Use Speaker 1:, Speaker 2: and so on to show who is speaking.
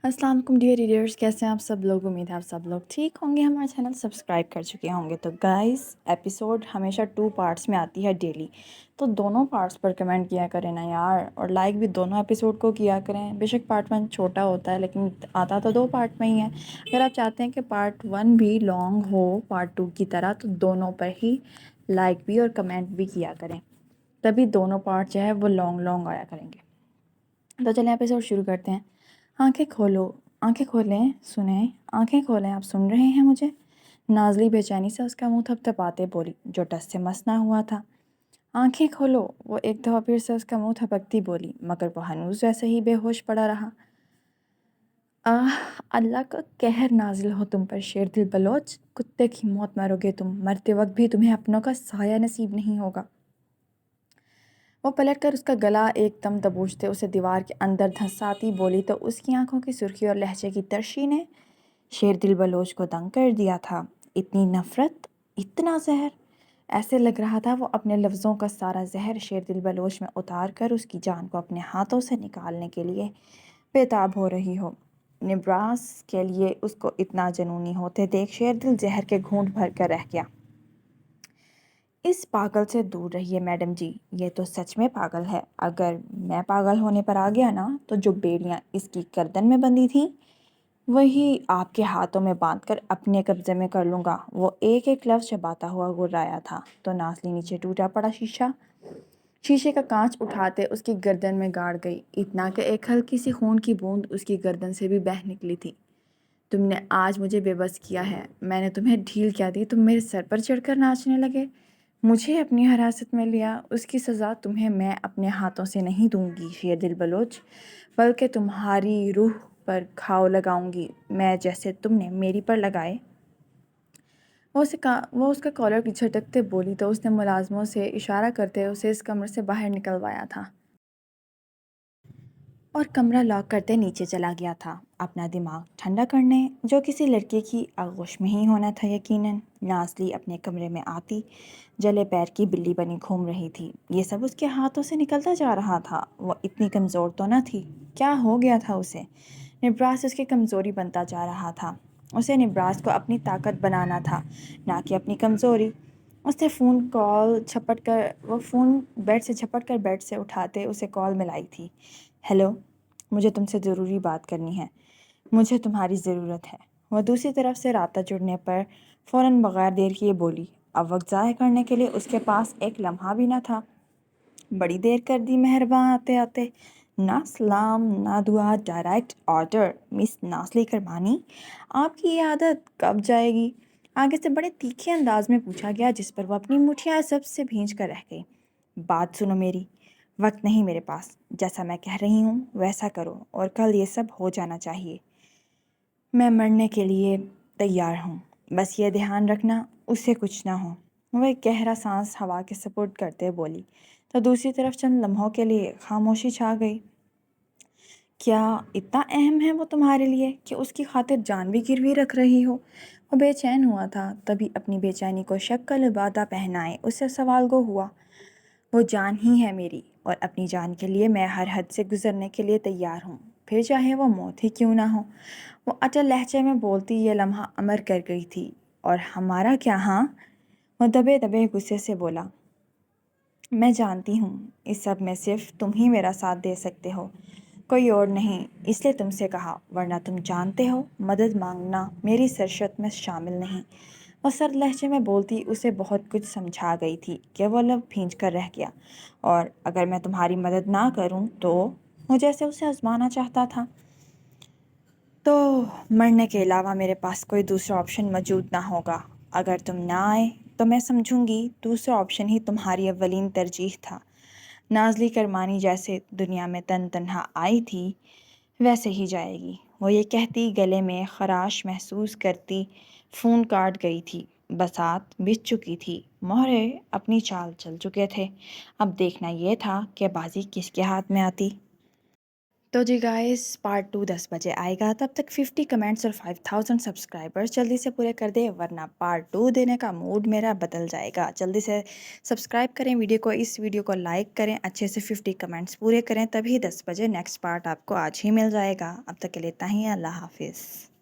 Speaker 1: अस्सलाम वालेकुम dear readers, कैसे हैं आप सब लोग। उम्मीद है आप सब लोग ठीक होंगे। हमारा चैनल सब्सक्राइब कर चुके होंगे। तो गाइस, एपिसोड हमेशा 2 पार्ट्स में आती है डेली, तो दोनों पार्ट्स पर कमेंट किया करें ना यार, और लाइक भी दोनों एपिसोड को किया करें। बेशक पार्ट 1 छोटा होता है लेकिन आता तो 2 पार्ट में ही है। अगर आप चाहते हैं कि पार्ट 1 भी लॉन्ग हो पार्ट 2 की तरह, तो दोनों पर ही लाइक भी और कमेंट भी किया करें, तभी दोनों पार्ट जो है वो लॉन्ग लॉन्ग आया करेंगे। तो चलें एपिसोड शुरू करते हैं। आंखें खोलो, आंखें खोलें, सुने, आंखें खोलें, आप सुन रहे हैं मुझे। नाज़ली बेचैनी से उसका मुंह थपथपाते बोली, जो टस से मस ना हुआ था। आंखें खोलो, वो एक दफ़ा फिर से उसका मुंह थपकती बोली, मगर वो हनूज वैसे ही बेहोश पड़ा रहा। आह, अल्लाह का कहर नाजिल हो तुम पर शेर दिल बलोच, कुत्ते की मौत मरोगे तुम, मरते वक्त भी तुम्हें अपनों का साया नसीब नहीं होगा। वो पलटकर उसका गला एकदम दबोचते उसे दीवार के अंदर धंसाती बोली, तो उसकी आंखों की सुर्खी और लहजे की तरशी ने शेर दिल बलोच को दंग कर दिया था। इतनी नफरत, इतना जहर। ऐसे लग रहा था वो अपने लफ्ज़ों का सारा जहर शेर दिल बलोच में उतार कर उसकी जान को अपने हाथों से निकालने के लिए बेताब हो रही हो। निब्रास के लिए उसको इतना जनूनी होते देख शेर दिल जहर के घूंट भर कर रह गया। इस पागल से दूर रहिए मैडम जी, ये तो सच में पागल है। अगर मैं पागल होने पर आ गया ना, तो जो बेड़ियां इसकी गर्दन में बंधी थी वही आपके हाथों में बांधकर अपने कब्जे में कर लूँगा। वो एक एक लफ्ज़ चबाता हुआ गुर्राया था, तो नासली नीचे टूटा पड़ा शीशे का कांच उठाते उसकी गर्दन में गाड़ गई, इतना कि एक हल्की सी खून की बूंद उसकी गर्दन से भी बह निकली थी। तुमने आज मुझे बेबस किया है। मैंने तुम्हें ढील क्या दी, तुम मेरे सर पर चढ़कर नाचने लगे, मुझे अपनी हिरासत में लिया। उसकी सज़ा तुम्हें मैं अपने हाथों से नहीं दूंगी शेर दिल बलोच, बल्कि तुम्हारी रूह पर घाव लगाऊंगी, मैं जैसे तुमने मेरी पर लगाए। वो उसका कॉलर झटकते बोली, तो उसने मुलाजमों से इशारा करते उसे इस कमरे से बाहर निकलवाया था और कमरा लॉक करते नीचे चला गया था, अपना दिमाग ठंडा करने, जो किसी लड़के की आगोश में ही होना था यकीनन। नाज़ली अपने कमरे में आती जले पैर की बिल्ली बनी घूम रही थी। ये सब उसके हाथों से निकलता जा रहा था। वो इतनी कमज़ोर तो न थी। क्या हो गया था उसे? निब्रास उसकी कमज़ोरी बनता जा रहा था। उसे निब्रास को अपनी ताकत बनाना था, ना कि अपनी कमज़ोरी। उसने फ़ोन बेड से झपट कर बेड से उठाते उसे कॉल मिलाई थी। हेलो, मुझे तुमसे ज़रूरी बात करनी है, मुझे तुम्हारी ज़रूरत है। वह दूसरी तरफ से राब्ता जुड़ने पर फ़ौरन बग़ैर देर किए बोली। अब वक्त ज़ाय करने के लिए उसके पास एक लम्हा भी न था। बड़ी देर कर दी मेहरबान आते आते। ना सलाम ना दुआ, डायरेक्ट ऑर्डर। मिस नासली करमानी, आपकी ये आदत कब जाएगी? आगे से बड़े तीखे अंदाज में पूछा गया, जिस पर वह अपनी मुठियाँ सबसे भींच कर रह गई। बात सुनो मेरी, वक्त नहीं मेरे पास। जैसा मैं कह रही हूँ वैसा करो, और कल ये सब हो जाना चाहिए। मैं मरने के लिए तैयार हूँ, बस ये ध्यान रखना उससे कुछ ना हो। वह एक गहरा सांस हवा के सपुर्द करते बोली, तो दूसरी तरफ चंद लम्हों के लिए खामोशी छा गई। क्या इतना अहम है वो तुम्हारे लिए कि उसकी खातिर जान भी गिरवी रख रही हो? वो बेचैन हुआ था, तभी अपनी बेचैनी को शक्ल लिबादा पहनाए उससे सवाल गो हुआ। वो जान ही है मेरी, और अपनी जान के लिए मैं हर हद से गुजरने के लिए तैयार हूँ, फिर चाहे वो मौत ही क्यों ना हो। वो अटल लहजे में बोलती ये लम्हा अमर कर गई थी। और हमारा क्या? हाँ, वो दबे दबे गुस्से से बोला। मैं जानती हूँ इस सब में सिर्फ तुम ही मेरा साथ दे सकते हो, कोई और नहीं, इसलिए तुमसे कहा, वरना तुम जानते हो मदद मांगना मेरी सरशत में शामिल नहीं। वो सर्द लहजे में बोलती उसे बहुत कुछ समझा गई थी कि वो लब भींच कर रह गया। और अगर मैं तुम्हारी मदद ना करूँ तो? वो जैसे उसे आजमाना चाहता था। तो मरने के अलावा मेरे पास कोई दूसरा ऑप्शन मौजूद ना होगा। अगर तुम ना आए तो मैं समझूंगी दूसरा ऑप्शन ही तुम्हारी अव्वलीन तरजीह था। नाज़ली करमानी जैसे दुनिया में तन तन्हा आई थी, वैसे ही जाएगी। वो ये कहती गले में खराश महसूस करती फ़ोन काट गई थी। बसात बिछ चुकी थी, मोहरे अपनी चाल चल चुके थे। अब देखना ये था कि बाजी किसके हाथ में आती। तो जी गाइस पार्ट 2 10 बजे आएगा, तब तक 50 कमेंट्स और 5000 सब्सक्राइबर्स जल्दी से पूरे कर दे, वरना पार्ट 2 देने का मूड मेरा बदल जाएगा। जल्दी से सब्सक्राइब करें वीडियो को, इस वीडियो को लाइक करें, अच्छे से 50 कमेंट्स पूरे करें, तभी 10 बजे नेक्स्ट पार्ट आपको आज ही मिल जाएगा। अब तक के लिए इतना ही, अल्लाह हाफिज़।